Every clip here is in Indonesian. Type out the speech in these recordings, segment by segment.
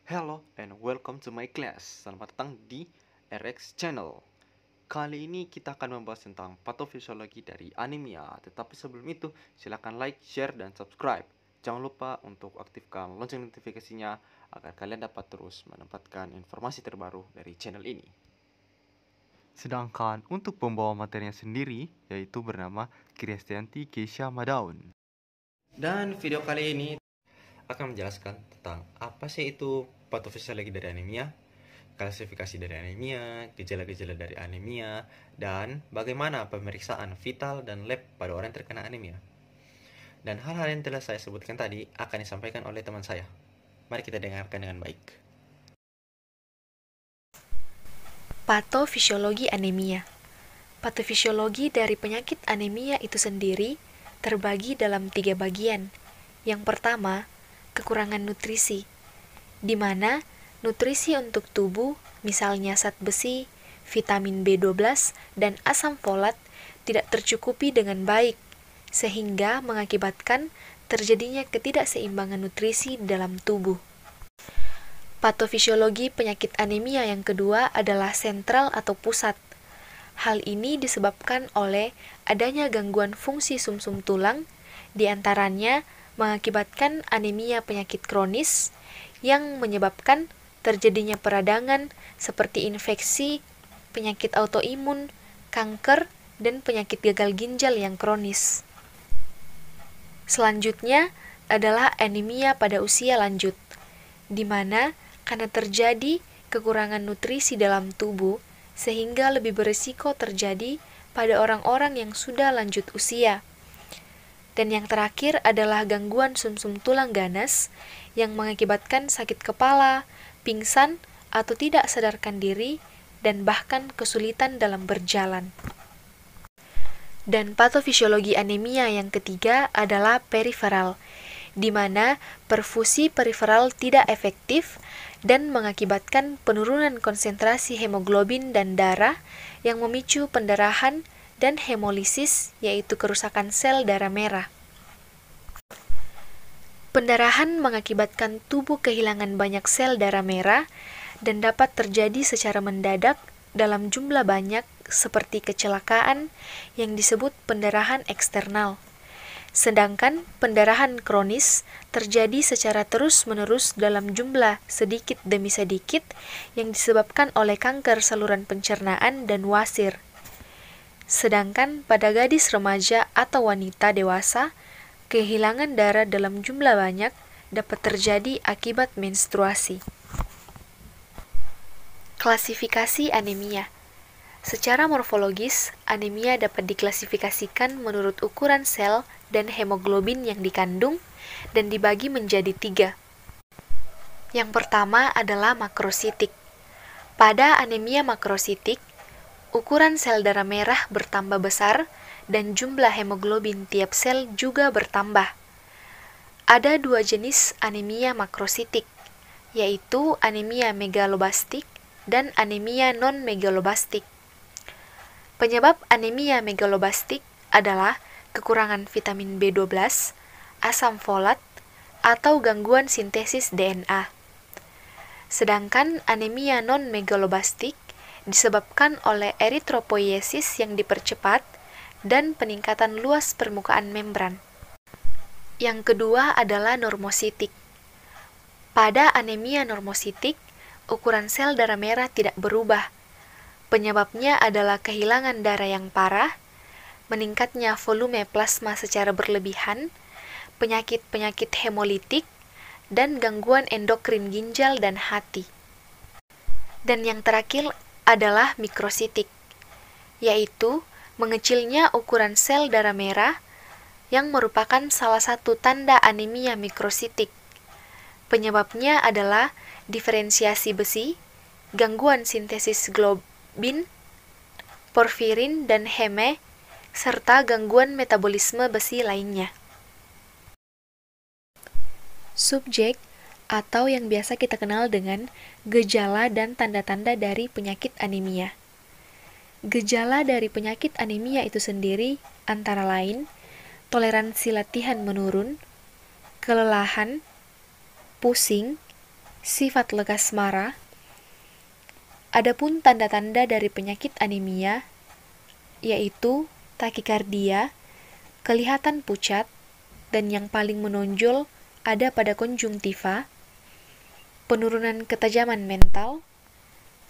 Hello and welcome to my class. Selamat datang di RX Channel. Kali ini kita akan membahas tentang patofisiologi dari anemia. Tetapi sebelum itu, silakan like, share, dan subscribe. Jangan lupa untuk aktifkan lonceng notifikasinya agar kalian dapat terus mendapatkan informasi terbaru dari channel ini. Sedangkan untuk pembawa materinya sendiri, yaitu bernama Kristianti Keisha Madaun. Dan video kali ini akan menjelaskan tentang apa sih itu patofisiologi dari anemia, klasifikasi dari anemia, gejala-gejala dari anemia, dan bagaimana pemeriksaan vital dan lab pada orang yang terkena anemia. Dan hal-hal yang telah saya sebutkan tadi akan disampaikan oleh teman saya. Mari kita dengarkan dengan baik. Patofisiologi anemia. Patofisiologi dari penyakit anemia itu sendiri terbagi dalam 3 bagian. Yang pertama, kekurangan nutrisi, di mana nutrisi untuk tubuh, misalnya zat besi, vitamin B12, dan asam folat tidak tercukupi dengan baik, sehingga mengakibatkan terjadinya ketidakseimbangan nutrisi dalam tubuh. Patofisiologi penyakit anemia yang kedua adalah sentral atau pusat. Hal ini disebabkan oleh adanya gangguan fungsi sumsum tulang, di antaranya mengakibatkan anemia penyakit kronis yang menyebabkan terjadinya peradangan seperti infeksi, penyakit autoimun, kanker, dan penyakit gagal ginjal yang kronis. Selanjutnya adalah anemia pada usia lanjut, di mana karena terjadi kekurangan nutrisi dalam tubuh sehingga lebih berisiko terjadi pada orang-orang yang sudah lanjut usia. Dan yang terakhir adalah gangguan sumsum tulang ganas yang mengakibatkan sakit kepala, pingsan, atau tidak sadarkan diri, dan bahkan kesulitan dalam berjalan. Dan patofisiologi anemia yang ketiga adalah periferal, di mana perfusi periferal tidak efektif dan mengakibatkan penurunan konsentrasi hemoglobin dan darah yang memicu pendarahan dan hemolisis, yaitu kerusakan sel darah merah. Pendarahan mengakibatkan tubuh kehilangan banyak sel darah merah dan dapat terjadi secara mendadak dalam jumlah banyak seperti kecelakaan yang disebut pendarahan eksternal. Sedangkan pendarahan kronis terjadi secara terus-menerus dalam jumlah sedikit demi sedikit yang disebabkan oleh kanker saluran pencernaan dan wasir. Sedangkan pada gadis remaja atau wanita dewasa, kehilangan darah dalam jumlah banyak dapat terjadi akibat menstruasi. Klasifikasi anemia. Secara morfologis, anemia dapat diklasifikasikan menurut ukuran sel dan hemoglobin yang dikandung dan dibagi menjadi 3. Yang pertama adalah makrositik. Pada anemia makrositik, ukuran sel darah merah bertambah besar dan jumlah hemoglobin tiap sel juga bertambah. Ada 2 jenis anemia makrositik, yaitu anemia megaloblastik dan anemia non-megaloblastik. Penyebab anemia megaloblastik adalah kekurangan vitamin B12, asam folat, atau gangguan sintesis DNA. Sedangkan anemia non-megaloblastik disebabkan oleh eritropoiesis yang dipercepat dan peningkatan luas permukaan membran. Yang kedua adalah normositik. Pada anemia normositik, ukuran sel darah merah tidak berubah. Penyebabnya adalah kehilangan darah yang parah, meningkatnya volume plasma secara berlebihan, penyakit-penyakit hemolitik, dan gangguan endokrin ginjal dan hati. Dan yang terakhir adalah mikrositik, yaitu mengecilnya ukuran sel darah merah yang merupakan salah satu tanda anemia mikrositik. Penyebabnya adalah diferensiasi besi, gangguan sintesis globin, porfirin dan heme, serta gangguan metabolisme besi lainnya. Subjek atau yang biasa kita kenal dengan gejala dan tanda-tanda dari penyakit anemia. Gejala dari penyakit anemia itu sendiri antara lain toleransi latihan menurun, kelelahan, pusing, sifat lekas marah. Adapun tanda-tanda dari penyakit anemia, yaitu takikardia, kelihatan pucat, dan yang paling menonjol ada pada konjungtiva, penurunan ketajaman mental,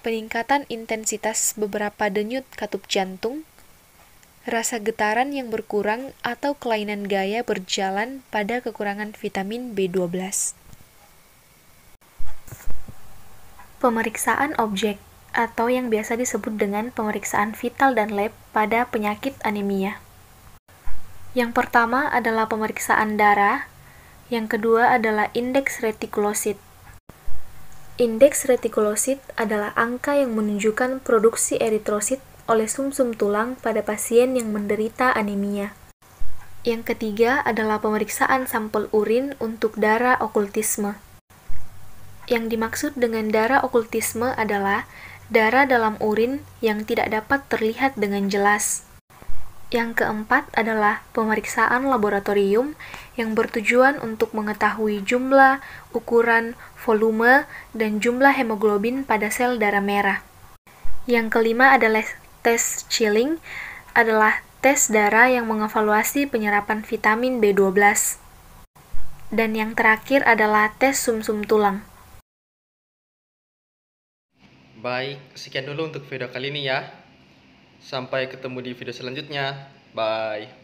peningkatan intensitas beberapa denyut katup jantung, rasa getaran yang berkurang atau kelainan gaya berjalan pada kekurangan vitamin B12. Pemeriksaan objek atau yang biasa disebut dengan pemeriksaan vital dan lab pada penyakit anemia. Yang pertama adalah pemeriksaan darah, yang kedua adalah indeks retikulosit. Indeks retikulosit adalah angka yang menunjukkan produksi eritrosit oleh sumsum tulang pada pasien yang menderita anemia. Yang ketiga adalah pemeriksaan sampel urin untuk darah okultisme. Yang dimaksud dengan darah okultisme adalah darah dalam urin yang tidak dapat terlihat dengan jelas. Yang keempat adalah pemeriksaan laboratorium yang bertujuan untuk mengetahui jumlah, ukuran, volume, dan jumlah hemoglobin pada sel darah merah. Yang kelima adalah tes chilling, adalah tes darah yang mengevaluasi penyerapan vitamin B12. Dan yang terakhir adalah tes sumsum tulang. Baik, sekian dulu untuk video kali ini ya. Sampai ketemu di video selanjutnya. Bye.